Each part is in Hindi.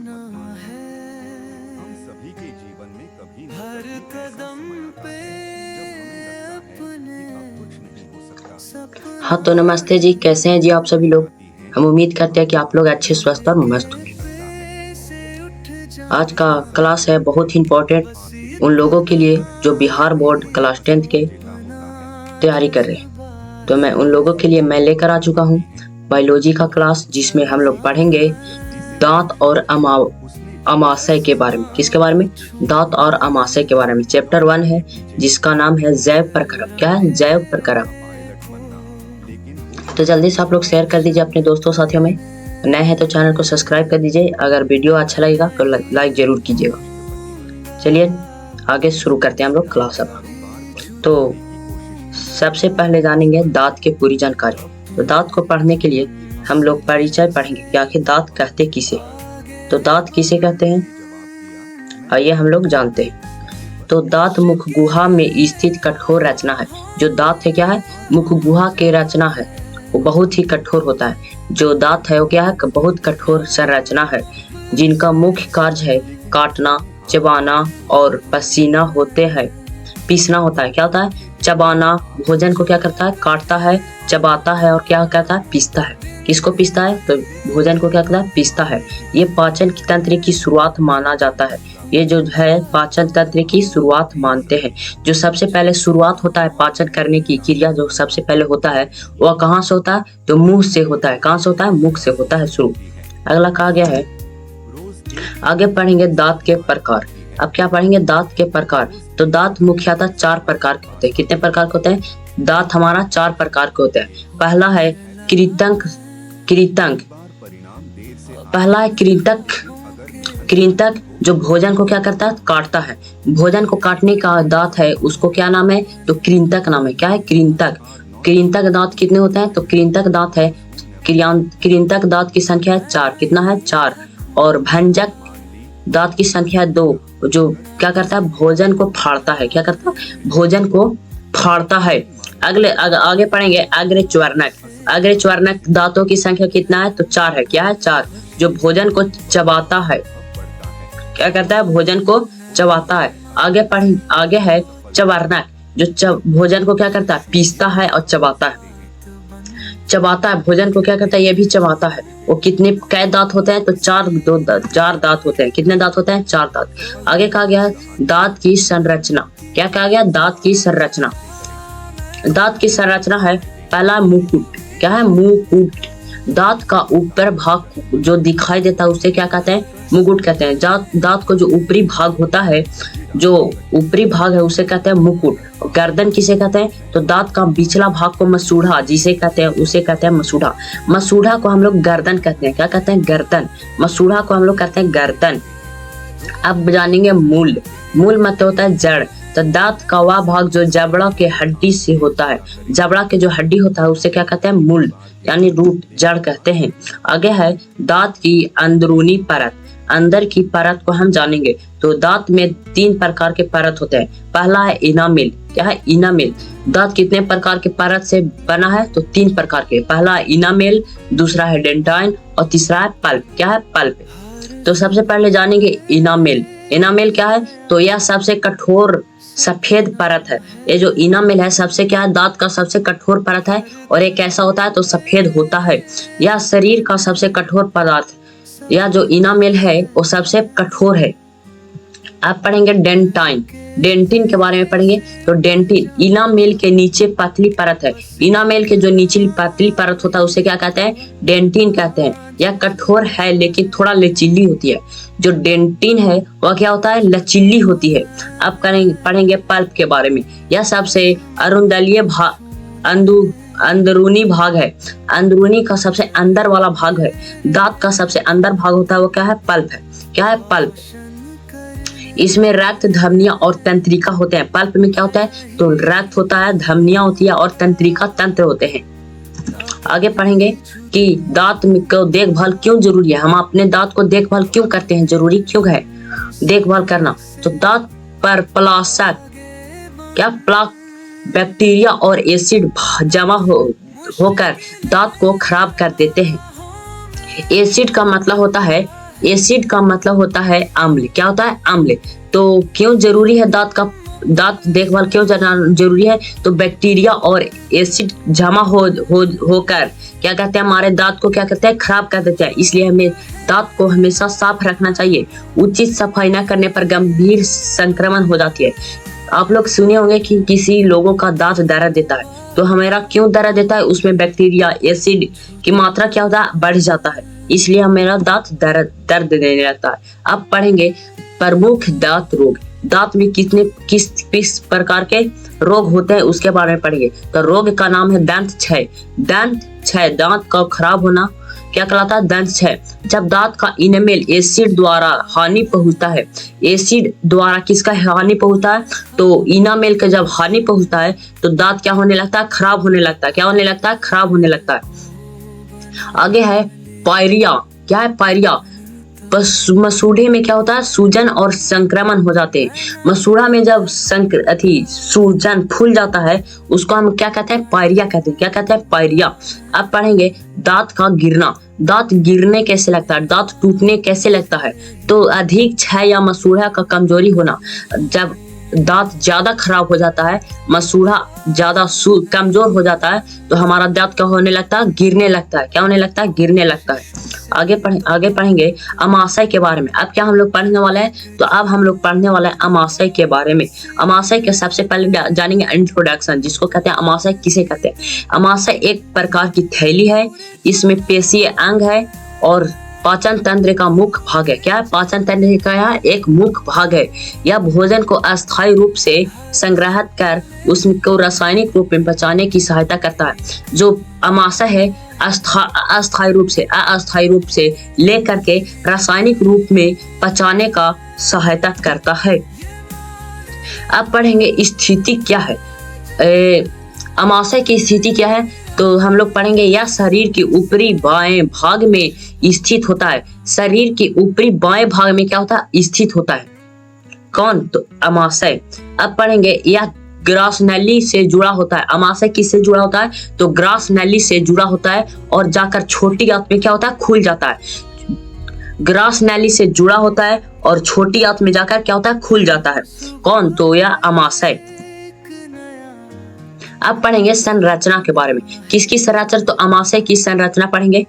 हम सभी के जीवन में कभी न कभी ऐसा समय आता है जब हमें लगता है कि अब कुछ नहीं हो सकता। हाँ तो नमस्ते जी, कैसे हैं जी आप सभी लोग। हम उम्मीद करते हैं कि आप लोग अच्छे स्वस्थ और मस्त होंगे। आज का क्लास है बहुत ही इम्पोर्टेंट उन लोगों के लिए जो बिहार बोर्ड क्लास 10th के तैयारी कर रहे हैं। तो मैं उन लोगों के लिए मैं लेकर आ चुका हूँ बायोलॉजी का क्लास, जिसमें हम लोग पढ़ेंगे दांत और अमाशय के बारे में। किसके बारे में? दांत और अमाशय के बारे में। चैप्टर 1 है जिसका नाम है जैव प्रक्रम। क्या है? जैव प्रक्रम। तो जल्दी से आप लोग शेयर कर दीजिए अपने दोस्तों साथियों में। नए हैं तो चैनल को सब्सक्राइब कर दीजिए। अगर वीडियो अच्छा लगेगा तो लाइक जरूर कीजिएगा। चलिए आगे शुरू करते हैं हम लोग क्लास अब। तो सबसे पहले जानेंगे दांत की पूरी जानकारी। तो दांत को पढ़ने के लिए हम लोग परिचय पढ़ेंगे कि आखिर दांत कहते किसे। तो दांत किसे कहते हैं, आइए हम लोग जानते हैं। तो दांत मुख गुहा में स्थित कठोर रचना है। जो दांत है क्या है? मुख गुहा के रचना है, वो बहुत ही कठोर होता है। जो दांत है वो क्या है? बहुत कठोर संरचना है, जिनका मुख्य कार्य है काटना, चबाना और पसीना होते हैं। पीसना होता है। क्या होता है? चबाना। भोजन को क्या करता है? काटता है, चबाता है और क्या कहता है? पीसता है। किसको पीसता है? तो भोजन को क्या करता है? पीसता है। ये पाचन तंत्र की शुरुआत माना जाता है। ये जो है पाचन तंत्र की शुरुआत मानते हैं। जो सबसे पहले शुरुआत होता है पाचन करने की क्रिया, जो सबसे पहले होता है वह कहाँ से होता है? तो मुंह से होता है। कहाँ से होता है? मुख से होता है शुरू। अगला कहा गया है, आगे पढ़ेंगे दांत के प्रकार। अब क्या पढ़ेंगे? दांत के प्रकार। तो दांत मुख्यतः 4 प्रकार के होते हैं। कितने प्रकार के होते हैं? दांत हमारा 4 प्रकार के होते हैं। पहला है कृंतक। पहला है कृंतक जो भोजन को क्या करता है? काटता है। भोजन को काटने का दांत है, उसको क्या नाम है? तो कृंतक नाम है। क्या है? कृंतक। कृंतक दांत कितने होते हैं? तो कृंतक दांत है, कृंतक दांत की संख्या है 4। कितना है? 4। और भंजक दांत की संख्या है 2, जो क्या करता है? भोजन को फाड़ता है। क्या करता है? भोजन को फाड़ता है। आगे पढ़ेंगे अग्रच्वर्णक। अग्रच्वर्णक दांतों की संख्या कितना है? तो 4 है। क्या है? 4, जो भोजन को चबाता है। क्या करता है? भोजन को चबाता है। आगे है चवर्णक, जो भोजन को क्या करता है? पीसता है और चबाता है। चबाता है, भोजन को क्या करता है? ये भी चबाता है। वो कितने कै दांत होते हैं? तो 4 दांत होते हैं। कितने दांत होते हैं? 4 दांत। आगे कहा गया दांत की संरचना। क्या कहा गया? दांत की संरचना। दांत की संरचना है, पहला मुकुट। क्या है? मुकुट। दांत का ऊपर भाग जो दिखाई देता है उसे क्या कहते हैं? मुकुट कहते हैं। दांत को जो ऊपरी भाग होता है, जो ऊपरी भाग है उसे कहते हैं मुकुट। गर्दन किसे कहते हैं? तो दांत का पिछला भाग को मसूढ़ा जिसे कहते हैं उसे कहते हैं मसूढ़ा। मसूढ़ा को हम लोग गर्दन कहते हैं। क्या कहते हैं? गर्दन। मसूढ़ा को हम लोग कहते हैं गर्दन। अब जानेंगे मूल। मूल मतलब होता है जड़। तो दांत का वह भाग जो जबड़ा के हड्डी से होता है, जबड़ा के जो हड्डी होता है उसे क्या कहते हैं? मूल, यानी रूट, जड़ कहते हैं। आगे है दांत की अंदरूनी परत। अंदर की परत को हम जानेंगे। तो दांत में 3 प्रकार के परत होते हैं। पहला है इनामेल। क्या है? इनामेल। दांत कितने प्रकार के परत से बना है? तो 3 प्रकार के। पहला है इनामेल, दूसरा है डेंटाइन और तीसरा है पल्प। क्या है? पल्प। तो सबसे पहले जानेंगे इनामेल। इनामेल क्या है? तो यह सबसे कठोर सफेद परत है। ये जो इनामेल है सबसे क्या है? दांत का सबसे कठोर परत है। और ये कैसा होता है? तो सफेद होता है। यह शरीर का सबसे कठोर पदार्थ, यह जो इनामेल है वो सबसे कठोर है। आप पढ़ेंगे डेंटाइन। डेंटिन के बारे में पढ़ेंगे। तो डेंटिन इनामेल के नीचे पतली परत है। इनामेल के जो नीचे पतली परत होता है उसे क्या कहते हैं? डेंटिन कहते हैं। यह कठोर है लेकिन थोड़ा लचीली होती है। जो डेंटिन है वह क्या होता है? लचीली होती है। अब पढ़ेंगे पल्प के बारे में। यह सबसे अरुंदलीय अंदरूनी भाग है। अंदरूनी का सबसे अंदर वाला भाग है। दांत का सबसे अंदर भाग होता है वो क्या है? पल्प है। क्या है? पल्प। इसमें रक्त, धमनियां और तंत्रिका होते हैं। पल्प में क्या होता है? तो रक्त होता है, धमनियां होती है और तंत्रिका तंत्र होते हैं। आगे पढ़ेंगे कि दांत को देखभाल क्यों जरूरी है। हम अपने दांत को देखभाल क्यों करते हैं? जरूरी क्यों है देखभाल करना? तो दांत पर प्लाक बैक्टीरिया और एसिड जमा होकर दांत को खराब कर देते हैं। एसिड का मतलब होता है एसिड का मतलब होता है अम्ल। क्या होता है? अम्ल। तो क्यों जरूरी है दांत देखभाल क्यों जरूरी है? तो बैक्टीरिया और एसिड जमा होकर क्या कहते हैं, हमारे दांत को क्या कहते हैं, खराब कर देते हैं। इसलिए हमें दांत को हमेशा साफ रखना चाहिए। उचित सफाई न करने पर गंभीर संक्रमण हो जाती है। आप लोग सुने होंगे कि किसी लोगों का दांत दर्द देता है, तो हमारा क्यों दर्द देता है? उसमें बैक्टीरिया एसिड की मात्रा क्या होता है, बढ़ जाता है, इसलिए हमारा दांत दर्द देने लगता है। अब पढ़ेंगे प्रमुख दांत रोग। दांत में किस प्रकार के रोग होते हैं उसके बारे में पढ़ेंगे। तो रोग का नाम है दंत क्षय। दांत का खराब होना क्या कहलाता है? दंत क्षय। जब दांत का इनेमेल एसिड द्वारा हानि पहुंचता है, एसिड द्वारा किसका हानि पहुंचता है? तो इनामेल का जब हानि पहुंचता है तो दांत क्या होने लगता है? खराब होने लगता है। क्या होने लगता है? खराब होने लगता है। आगे है पायरिया। क्या है पायरिया? मसूड़े में क्या होता है? सूजन और संक्रमण हो जाते हैं। मसूड़ा में जब सूजन फूल जाता है उसको हम क्या कहते हैं? पायरिया कहते हैं। क्या कहते हैं? पायरिया। अब पढ़ेंगे दांत का गिरना। दांत गिरने कैसे लगता है? दांत टूटने कैसे लगता है? तो अधिक क्षय या मसूड़ा का कमजोरी होना। जब दांत ज्यादा खराब हो जाता है, मसूड़ा ज्यादा कमजोर हो जाता है, तो हमारा दांत क्या होने लगता है? गिरने लगता है। क्या होने लगता है? गिरने लगता है। आगे पढ़ेंगे अमाशय के बारे में। अब क्या हम लोग पढ़ने वाले हैं? तो अब हम लोग पढ़ने वाले हैं अमाशय के बारे में। अमाशय के सबसे पहले जानेंगे इंट्रोडक्शन, जिसको कहते हैं अमाशय किसे कहते हैं। अमाशय एक प्रकार की थैली है, इसमें पेशीय अंग है और पाचन तंत्र का मुख्य भाग है। क्या है? पाचन तंत्र का एक मुख्य भाग है। यह भोजन को अस्थायी रूप से संग्रहित कर उसको रासायनिक रूप में पचाने की सहायता करता है। जो अमाशय है अस्थायी रूप से लेकर के रासायनिक रूप में पचाने का सहायता करता है। अब पढ़ेंगे स्थिति क्या है। अमाशय की स्थिति क्या है? तो हम लोग पढ़ेंगे यह शरीर के ऊपरी बाएं भाग में स्थित होता है। शरीर के ऊपरी बाएं भाग में क्या होता है? स्थित होता है। कौन? तो अमाशय। अब पढ़ेंगे यह ग्रास नली से जुड़ा होता है। अमाशय किससे जुड़ा होता है? तो ग्रास नली से जुड़ा होता है और जाकर छोटी आंत में क्या होता है? खुल जाता है। ग्रास नली से जुड़ा होता है और छोटी आंत में जाकर क्या होता है? खुल जाता है। कौन? तो यह अमाशय। अब पढ़ेंगे संरचना के बारे में। किसकी संरचना? तो अमाशय की संरचना पढ़ेंगे।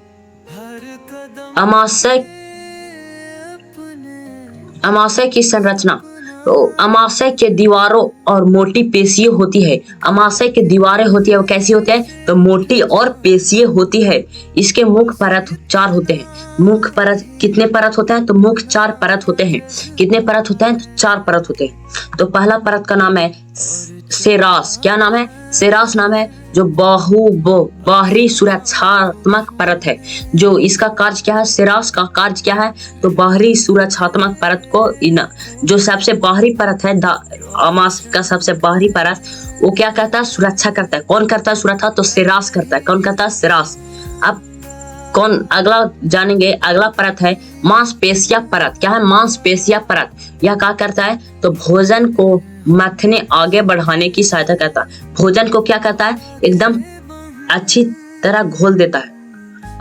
अमाशय की संरचना। तो अमाशय के दीवारों और मोटी पेशियां होती है। अमाशय के दीवारें होती है, वो कैसी होती है? तो मोटी और पेशियां होती है। इसके मुख्य परत 4 होते हैं। मुख्य परत कितने परत होते हैं? तो मुख्य 4 परत होते हैं। कितने परत होते हैं? तो 4 परत होते हैं। तो पहला परत का नाम है सेरास। क्या नाम है? सेरास नाम है, जो बाहरी सुरक्षात्मक परत है। जो इसका कार्य क्या है? सेरास का कार्य क्या है? तो बाहरी सुरक्षात्मक परत को जो सबसे बाहरी परत है अमाशय का सबसे बाहरी परत, वो क्या करता है? सुरक्षा करता है। कौन करता है सुरक्षा? तो सेरास करता है। कौन करता है? सेरास। अब कौन अगला जानेंगे? अगला परत है मांसपेशिया परत। क्या है? मांसपेशिया परत। यह क्या करता है? तो भोजन को मथने आगे बढ़ाने की सहायता करता है। भोजन को क्या करता है? एकदम अच्छी तरह घोल देता है।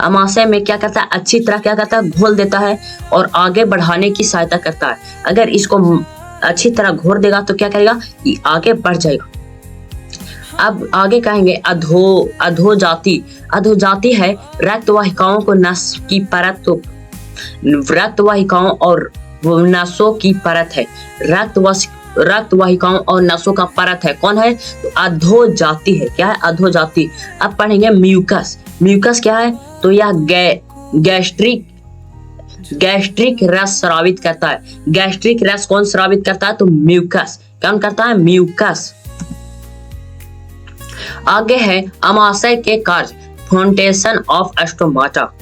अमाशय में क्या करता है? अच्छी तरह क्या करता है? घोल देता है और आगे बढ़ाने की सहायता करता है। अगर इसको अच्छी तरह घोल देगा तो क्या करेगा? ये आगे बढ़ जाएगा। अब आगे कहेंगे अधोजाति। अधोजाति है रक्त वाहिकाओं को नस की परत, तो रक्त वाहिकाओं और नसों की परत है। रक्त वाहिकाओं और नसों का परत है। कौन है? तो अधोजाति है। क्या है? अधोजाति। अब पढ़ेंगे म्यूकस। म्यूकस क्या है? तो यह गैस्ट्रिक रस स्रावित करता है। गैस्ट्रिक रस कौन स्रावित करता है? तो म्यूकस। कौन करता है? म्यूकस। आगे है अमाशय के कार्य। Foundation of stomata.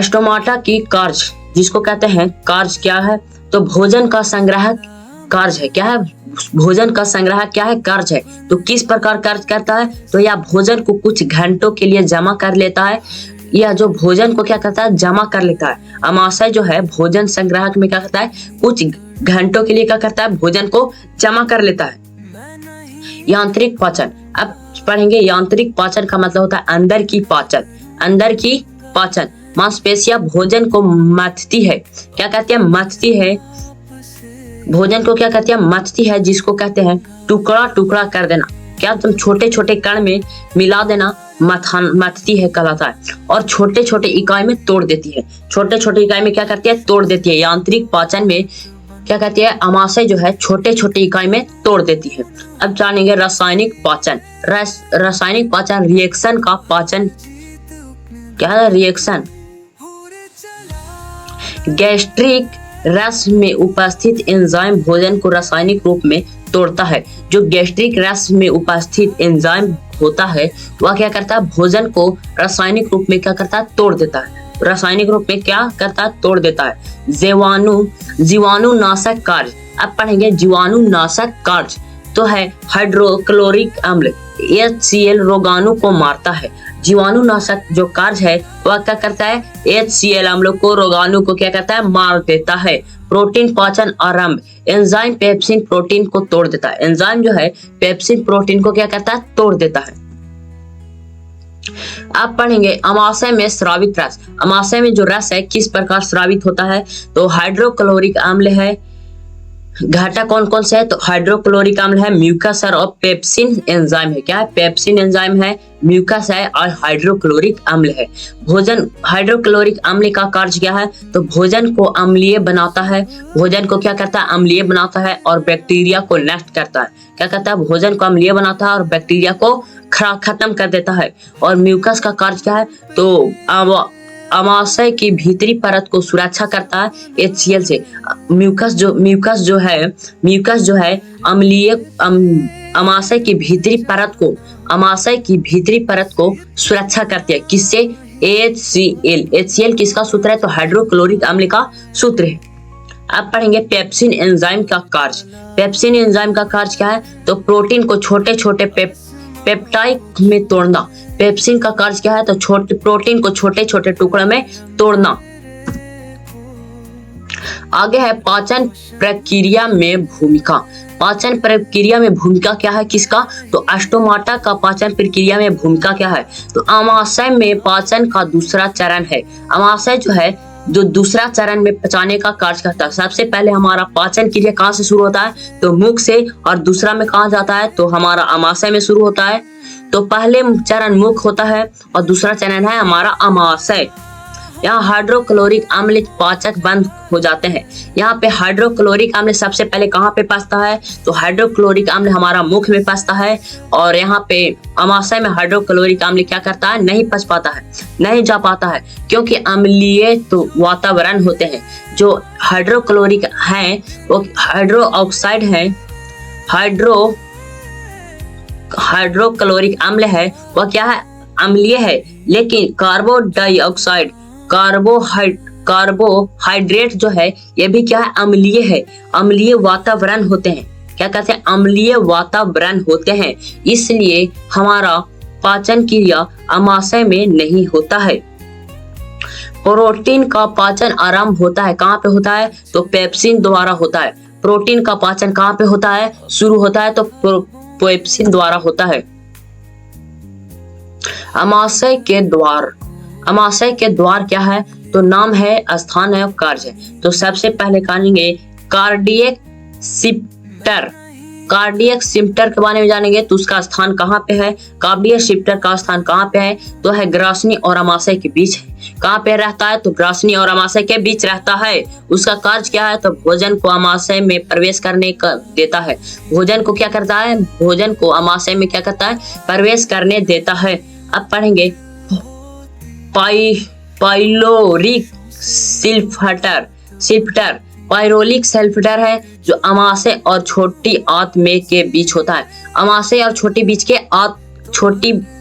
स्टोमाटा की कार्य जिसको कहते हैं, कार्य क्या है? तो भोजन का संग्रह कार्य है। क्या है? भोजन का संग्रह क्या है? कार्य है। तो किस प्रकार कार्य करता है? तो यह भोजन को कुछ घंटों के लिए जमा कर लेता है। यह जो भोजन को क्या करता है? जमा कर लेता है। अमाशय जो है भोजन संग्रह में क्या करता है? कुछ घंटों के लिए क्या करता है? भोजन को जमा कर लेता है। यांत्रिक पाचन। अब पढ़ेंगे यांत्रिक पाचन का मतलब होता है अंदर की पाचन। अंदर की पाचन। मांसपेशियां भोजन को मथती है। क्या कहते हैं? मथती है। भोजन को क्या कहते हैं? मथती है, जिसको कहते हैं टुकड़ा टुकड़ा कर देना। क्या तुम छोटे छोटे कण में मिला देना, मथती है कहलाता है। और छोटे छोटे इकाई में तोड़ देती है। छोटे छोटे इकाई में क्या करती है? तोड़ देती है। यांत्रिक पाचन में क्या कहती है? अमाशय जो है छोटे छोटे इकाई में तोड़ देती है। अब जानेंगे रासायनिक पाचन। रासायनिक पाचन रिएक्शन का पाचन। क्या है रिएक्शन? गैस्ट्रिक रस में उपस्थित एंजाइम भोजन को रासायनिक रूप में तोड़ता है। जो गैस्ट्रिक रस में उपस्थित एंजाइम होता है वह क्या करता है? भोजन को रासायनिक रूप में क्या करता है? तोड़ देता है। रासायनिक रूप में क्या करता है? तोड़ देता है। जीवाणुनाशक कार्य। अब पढ़ेंगे जीवाणुनाशक कार्य। तो है हाइड्रोक्लोरिक अम्ल HCl रोगाणु को मारता है। जीवाणुनाशक जो कार्य है वह क्या करता है? HCl अम्लों को, रोगाणु को क्या करता है? मार देता है। प्रोटीन पाचन आरंभ। एंजाइम पेप्सिन प्रोटीन को तोड़ देता है। एंजाइम जो है पेप्सिन प्रोटीन को क्या करता है? तोड़ देता है। आप पढ़ेंगे अमाशय में स्रावित रस। अमाशय में जो रस है किस प्रकार स्रावित होता है? तो हाइड्रोक्लोरिक अम्ल है। घटक कौन कौन से है? तो हाइड्रोक्लोरिक अम्ल है, म्यूकस है और पेप्सिन एंजाइम है। क्या है? पेप्सिन एंजाइम है, म्यूकस है और हाइड्रोक्लोरिक अम्ल है। भोजन हाइड्रोक्लोरिक अम्ल का कार्य क्या है? तो भोजन को अम्लीय बनाता है। भोजन को क्या करता है? अम्लीय बनाता है और बैक्टीरिया को नष्ट करता है। क्या करता है? भोजन को अम्लीय बनाता है और बैक्टीरिया को खत्म कर देता है। और म्यूकस का कार्य क्या है? तो अमाशय की भीतरी परत को सुरक्षा करता है HCl से। म्यूकस जो है अम्लीय अमाशय की भीतरी परत को सुरक्षा करती है। किससे? HCl किसका सूत्र है? तो हाइड्रोक्लोरिक अम्ल का सूत्र है। अब पढ़ेंगे पेप्सिन एंजाइम का कार्य। पेप्सिन एंजाइम का कार्य क्या है? तो प्रोटीन को छोटे छोटे पेप्टाइड में तोड़ना। पेप्सिन का कार्य क्या है? तो प्रोटीन को छोटे छोटे टुकड़ों में तोड़ना। आगे है पाचन प्रक्रिया में भूमिका। पाचन प्रक्रिया में भूमिका क्या है किसका? तो स्टोमाटा का पाचन प्रक्रिया में भूमिका क्या है? तो अमाशय में पाचन का दूसरा चरण है। अमाशय जो है जो दूसरा चरण में पचाने का कार्य करता है। सबसे पहले हमारा पाचन क्रिया कहाँ से शुरू होता है? तो मुख से। और दूसरा में कहाँ जाता है? तो हमारा अमाशय में शुरू होता है। तो पहले चरण मुख होता है और दूसरा चरण है हमारा अमाशय। यहाँ हाइड्रोक्लोरिक अम्ल पाचक बंद हो जाते हैं। यहाँ पे हाइड्रोक्लोरिक अम्ल सबसे पहले कहाँ पे पचता है? तो हाइड्रोक्लोरिक अम्ल हमारा मुख में पचता है। और यहाँ पे अमाशय में हाइड्रोक्लोरिक अम्ल क्या करता है? नहीं पच पाता है, नहीं जा पाता है, क्योंकि अम्लीय तो वातावरण होते हैं। जो हाइड्रोक्लोरिक है वो हाइड्रोक्साइड है, हाइड्रोक्लोरिक अम्ल है वह क्या है? अम्लीय है। लेकिन कार्बोहाइड्रेट जो है ये भी क्या है? अम्लीय है। अम्लीय वातावरण होते हैं। क्या कहते हैं? अम्लीय वातावरण होते हैं। इसलिए हमारा पाचन क्रिया अमाशय में नहीं होता है। प्रोटीन का पाचन आरंभ होता है। कहाँ पे होता है? तो पेप्सिन द्वारा होता है। प्रोटीन का पाचन कहाँ पे होता है? शुरू होता है तो पेप्सिन द्वारा होता है। अमाशय के द्वार क्या है? तो नाम है, स्थान है और कार्य है। तो सबसे पहले जानेंगे कार्डियक सिम्प्टर के बारे में जानेंगे। तो उसका स्थान कहाँ पे है? कार्डियक सिम्प्टर का स्थान कहाँ पे है? तो है ग्रासनी और अमाशय के बीच है। कहाँ पे रहता है? तो ग्रासनी और अमाशय के बीच रहता है। उसका कार्य क्या है? तो भोजन को अमाशय में प्रवेश करने का देता है। भोजन को क्या करता है? भोजन को अमाशय में क्या करता है? प्रवेश करने देता है। अब पढ़ेंगे पाइलोरिक सिल्फिटर। पाइरोलिक सेल्फिटर है जो अमाशय और छोटी आंत में के बीच होता है। अमाशय और छोटी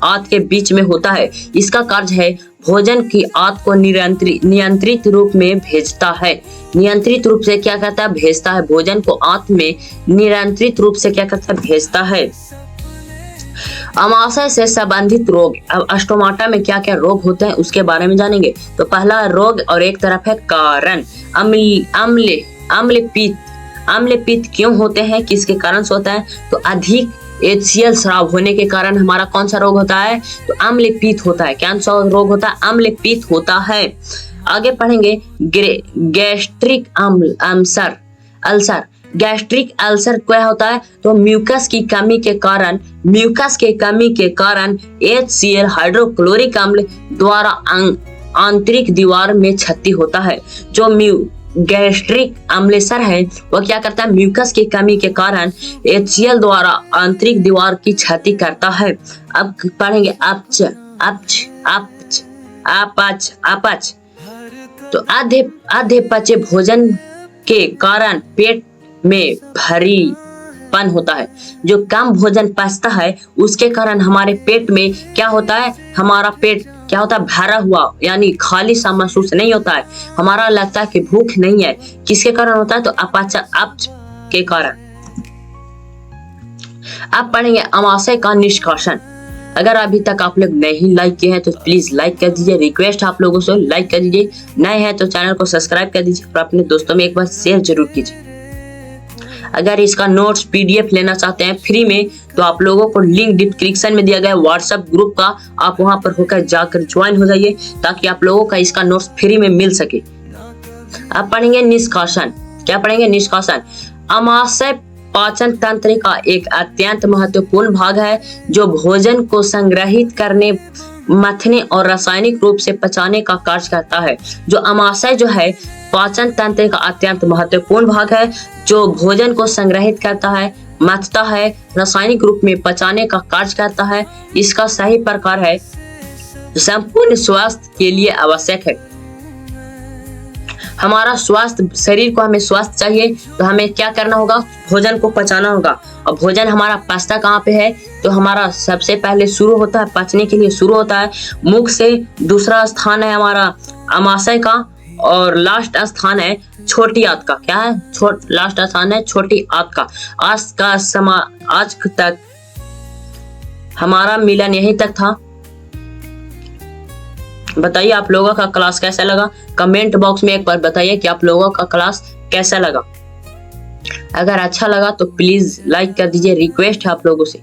आंत के बीच में होता है। इसका कार्य है भोजन की आंत को नियंत्रित रूप में भेजता है। नियंत्रित रूप से क्या करता है? भेजता है। भोजन को आंत में नियंत्रित रूप से क्या करता है? भेजता है। अमाशय से संबंधित रोग। अब स्टोमाटा में क्या क्या रोग होते हैं उसके बारे में जानेंगे। तो पहला रोग और एक तरफ है कारण। अम्ल पित्त क्यों होते हैं? किसके कारण से होता है? तो अधिक HCl शराब होने के कारण हमारा कौन सा रोग होता है? तो अम्ल पित्त होता है। कौन सा रोग होता है? अम्ल पित्त होता है। आगे पढ़ेंगे गैस्ट्रिक अल्सर। गैस्ट्रिक अल्सर क्या होता है? तो म्यूकस की कमी के कारण HCl हाइड्रोक्लोरिक अम्ल द्वारा आंतरिक दीवार में क्षति होता है। जो गैस्ट्रिक अम्लेसर है वह क्या करता है? म्यूकस की कमी के कारण HCl द्वारा आंतरिक दीवार की क्षति करता है। अब पढ़ेंगे अपच। तो आधे पचे भोजन के कारण पेट में भारीपन होता है। जो कम भोजन पचता है उसके कारण हमारे पेट में क्या होता है? हमारा पेट क्या होता है? भरा हुआ, यानी खाली सा महसूस नहीं होता है। हमारा लगता है कि भूख नहीं है। किसके कारण होता है? तो अपच के कारण। अब पढ़ेंगे अमाशय का निष्कासन। अगर अभी तक आप लोग नहीं लाइक किए हैं तो प्लीज लाइक कर दीजिए। रिक्वेस्ट आप लोगों से लाइक कर दीजिए। नए हैं तो चैनल को सब्सक्राइब कर दीजिए और अपने दोस्तों में एक बार शेयर जरूर कीजिए। अगर इसका नोट्स PDF लेना चाहते हैं फ्री में तो आप लोगों को लिंक डिस्क्रिप्शन में दिया गया है व्हाट्सएप ग्रुप का, आप वहां पर होकर जाकर ज्वाइन हो जाइए ताकि आप लोगों का इसका नोट्स फ्री में मिल सके। अब पढ़ेंगे निष्कासन। क्या पढ़ेंगे? निष्कासन। अमाशय पाचन तंत्र का एक अत्यंत महत्वपूर्ण भाग है जो भोजन को संग्रहित करने, मथने और रासायनिक रूप से पचाने का कार्य करता है। जो अमाशय जो है पाचन तंत्र का अत्यंत महत्वपूर्ण भाग है जो भोजन को संग्रहित करता है, मथता है, रासायनिक रूप में पचाने का कार्य करता है। इसका सही प्रकार है संपूर्ण स्वास्थ्य के लिए आवश्यक है। हमारा स्वास्थ्य, शरीर को हमें स्वास्थ्य चाहिए तो हमें क्या करना होगा? भोजन को पचाना होगा। और भोजन हमारा पचता कहाँ पे है? तो हमारा सबसे पहले शुरू होता है, पचने के लिए शुरू होता है मुख से। दूसरा स्थान है हमारा अमाशय का और लास्ट स्थान है छोटी आंत का। क्या है? लास्ट स्थान है छोटी आंत का। आज तक हमारा मिलन यहीं तक था। बताइए आप लोगों का क्लास कैसा लगा? कमेंट बॉक्स में एक बार बताइए कि आप लोगों का क्लास कैसा लगा। अगर अच्छा लगा तो प्लीज लाइक कर दीजिए। रिक्वेस्ट है आप लोगों से,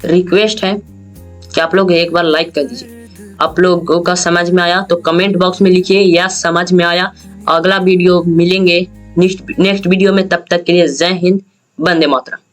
रिक्वेस्ट है कि आप लोग एक बार लाइक कर दीजिए। आप लोगों का समझ में आया तो कमेंट बॉक्स में लिखिए यस समझ में आया। अगला वीडियो मिलेंगे नेक्स्ट वीडियो में। तब तक के लिए जय हिंद, वंदे मातरम।